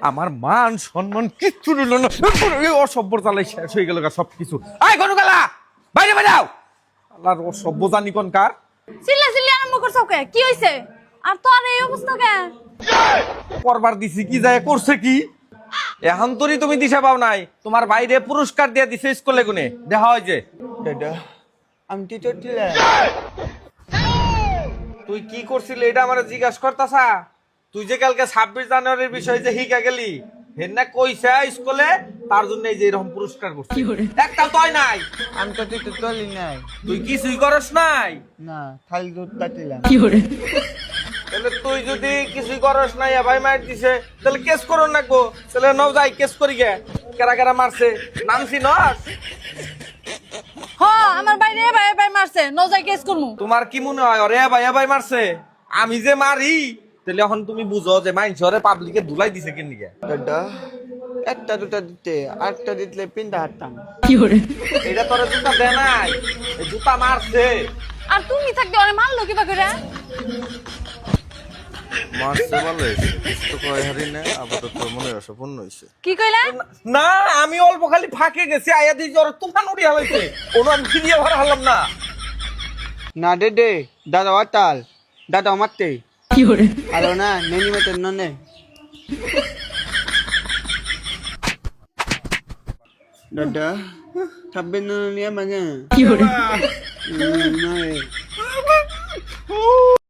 আমার মান সম্মান কিচ্ছু রইল না, অসভ্য জ্বালাই শেষ হয়ে গেল সবকিছু। আয় গনুকালা বাইরে বেরাও, আল্লাহর অসভ্য জানি কোন কার। চিল্লা চিল্লি আরম্ভ করছো কে? কি হইছে? আর তোর এই অবস্থা কে? করবার দিছি কি যায় করছে কি? এখন তোরই তুমি দিশা পাও নাই, তোমার বাইরে পুরস্কার দিয়ে দিছে স্কুলে গুনে দেখা হয় যে। দাদা আমি টিচার ছিলাম। তুই কি করছিলি এটা আমার জিজ্ঞাসা করতাছা? তুই যে কালকে 26 জানুয়ারির বিষয় যে হিকা গেলি হেন না কইছে স্কুলে, তার জন্য এই যে এরকম পুরস্কার করছিস। একটা তয় নাই, আমি তো টিচার চলি নাই। তুই কিছুই করস নাই। না খালি দুধ কাটিলাম। তাহলে তুই যদি কিছুই করস নাই, ভাই মার দিছে, তাহলে কেস করুন না গো। তাহলে নাও যাই কেস করি গে, কেরা কেরা মারছে নাম চিনস? হ আমার বাইরে ভাই ভাই মারছে, নজাই কেস করমু। তোমার কি মনে হয় ওরে ভাই মারছে? আমি যে মারি, তাহলে এখন তুমি বুঝো যে মাইনছে ওরে পাবলিকে ধুলাই দিছে কেন নিকে। দাদা একটা দুটা দিতে আটটা দিতলে পিন্ডা হাঁটতাম। এটা তোরে জুতা দে নাই, এই জুতা মারছে। আর তুমি থাকতে অনেক মারলো কিবা করে? মারছে বলে তো কয় হারি না, আপাতত মনে অসম্পূর্ণ হয়েছে। কি কইলা? না আমি অল্প খালি ফাঁকে গেছি, আয়া দিয়ে জ্বর তুফান উড়িয়া হয়েছে, কোনো আমি ফিরিয়ে ভরা হলাম না। না দে দাদা ওয়াতাল দাদা মারতে আলো না নেনি মতো ননে দাদা থাকবে না নিয়ে মানে